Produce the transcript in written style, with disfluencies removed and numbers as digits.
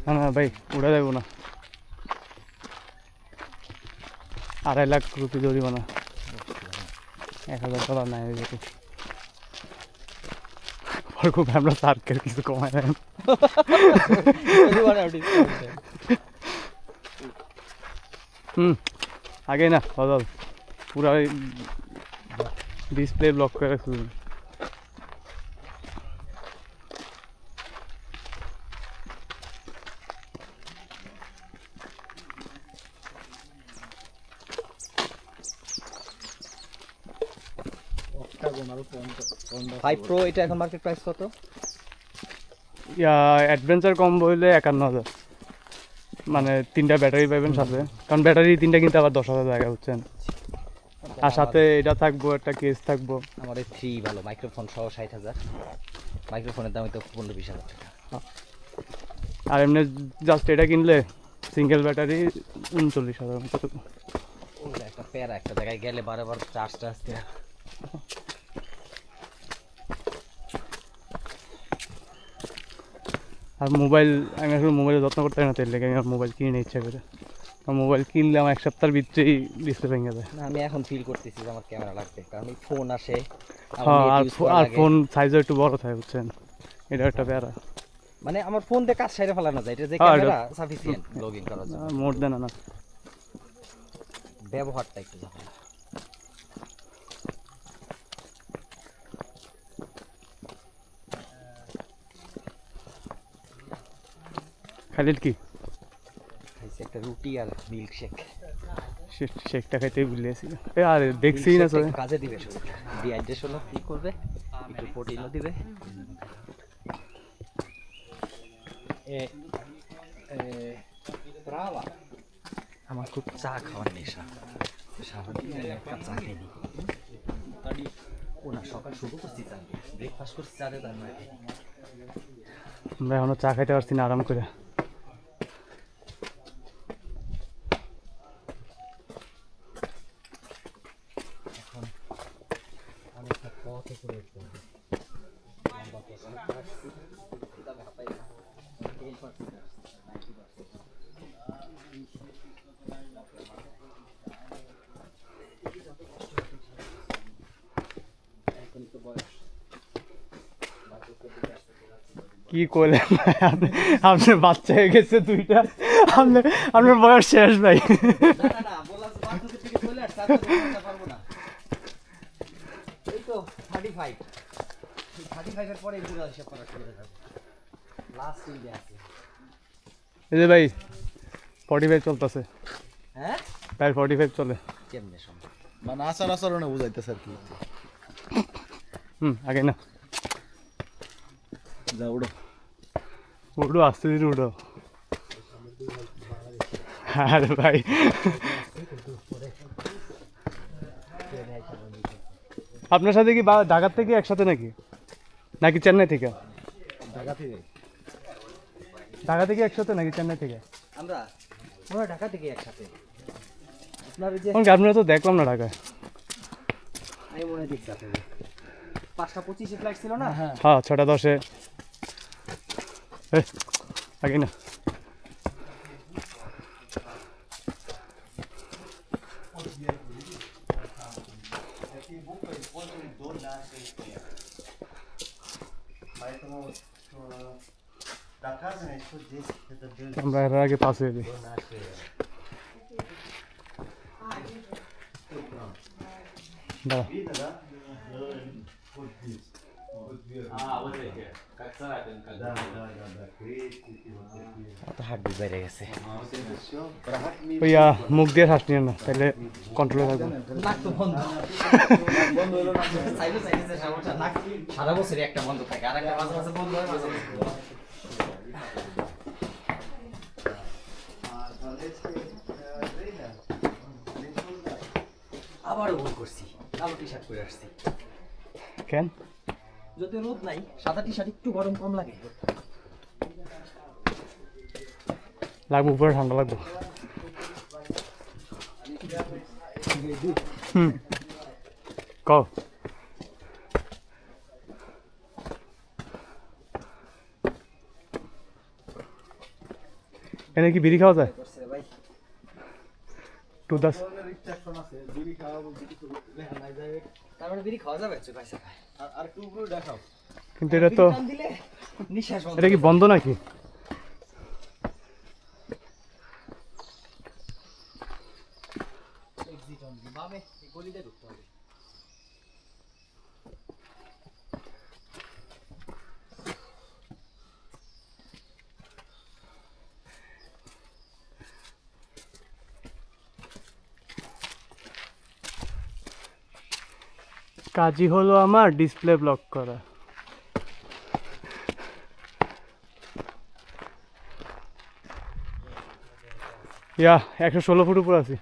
না না ভাই উড়ে যাবো না, 2.5 লাখ রুপি জরিমানা, 1000 ডলার নাই হয়ে যেত। খুব আমরা সার্কের কিছু কমায় দেন। আগে না বদল পুরা ডিসপ্লে ব্লক করে রাখছিল। ফাইভ প্রো এটা এখন মার্কেট প্রাইস কত? অ্যাডভেঞ্চার কম্বো হইলে 51,000, মানে 3টা ব্যাটারি পাবেন সাথে, কারণ ব্যাটারি 3টা কিনতে আবার 10,000 টাকা বুঝছেন, আর সাথে এটা থাকবো, একটা কেস থাকবো। আমার এই 3 ভালো, মাইক্রোফোন সহ 60,000, মাইক্রোফোনের দাম তো 15-20,000 টাকা। আর এমনি জাস্ট এটা কিনলে সিঙ্গেল ব্যাটারি 39,000 মতো। ওটা একটা প্যারা, একটা জায়গায় গেলে বারবার চার্জ দেয়া। আর মোবাইল আমি আসলে মোবাইলের যত্ন করতে পারি না, তাই লেগে আমি মোবাইল কিনে ইচ্ছা করে। মোবাইল কিনলে আমার 1 সপ্তাহের ভিতরেই ডিসপ্লে ভেঙে যায়। না আমি এখন ফিল করতেছি যে আমার ক্যামেরা লাগবে, কারণ এই ফোন আসে, হ্যাঁ, আর ফোন সাইজও একটু বড় থাকে বুঝছেন, এটা একটা প্যারা। মানে আমার ফোন দিয়ে কাজ সাইডে ফেলানো যায়, এটা যে ক্যামেরা সাফিসিয়েন্ট ব্লগিং করার জন্য, মোর দেন না ব্যবহারটা একটু ঝামেলা। খালিদ কি খাইছে একটা রুটি আর মিল্ক শেক। শেকটা খাইতে ভুলেছি, আরে দেখছি না সবাই কাজে দিবে, ডিহাইড্রেশনও ঠিক করবে, একটু প্রোটিনও দিবে। আমার খুব চা খাওয়ার নেশা, সারাদিন এক কাপ চা খাইনি। ও না, সকাল শুরু করছি চা দিয়ে, ব্রেকফাস্ট করছি চা দিয়ে, তার মানে আমরা এখনো চা খাইতে পারছি না আরাম করে। অনেকটা পথে করে উঠতে হবে। কি করলেন আপনার বাচ্চা হয়ে গেছে 2টা, আপনার বয়স শেষ ভাই। এই তো 35 এর পরে এগুলো হিসাব করা শুরু হয়ে যাবে। লাস্ট ইন্ডে আছে। এই যে ভাই 45 চলতেছে। হ্যাঁ ভাই 45 চলে। কেমনে সম্ভব? মানে আচরণে বুঝাইতেছে আর কি। আগে না যা উড়ো উঠো, আস্তে ধীরে উঠো। আরে ভাই আপনার সাথে কি ঢাকার থেকে একসাথে নাকি চেন্নাই থেকে? ঢাকা থেকে একসাথে নাকি চেন্নাই থেকে? আমরা ঢাকা থেকে একসাথে। আপনার যে আপনারা তো দেখলাম না ঢাকায়। আমি মনে হয় দেখছি আপনাদের 5টা 25 ফ্লাইট ছিল না? হ্যাঁ 6টা 10-এ আগে না। আমরা এর আগে পাস হয়ে যাই। হার্টবিট বেড়ে গেছে। ওইয়া মুখ দিয়ে শ্বাস নিয়ে না, তাহলে কন্ট্রোলে থাকবে। নাক তো বন্ধ, বন্ধ হলো না। সাইনাসের সমস্যা, নাক সারা বছরই একটা বন্ধ থাকে, আর একটা মাঝে মাঝে বন্ধ হয়, মাঝে মাঝে বন্ধ হয়। আবারও ভুল করছি, কালো টি শার্ট পরে আসছি। কেন? যদি রোদ নাই, সাদা টি শার্ট একটু গরম কম লাগে। লাগবে উপরে, ঠান্ডা লাগবে। কও এনে কি বিড়ি খাওয়া যায়? করছে রে ভাই। টু দাস তার মানে বিড়ি খাওয়া যাবে চুপ আছে আর একটু উপরে দেখাও। কিন্তু এটা তো টান দিলে নিঃশ্বাস বন্ধ। এটা কি বন্ধ নাকি? এক্সিট অন বামে এই গলিতে ঢুকতে হবে। কাজই হলো আমার ডিসপ্লে ব্লক করা। ইয়া 116 ফুট উপর আছি।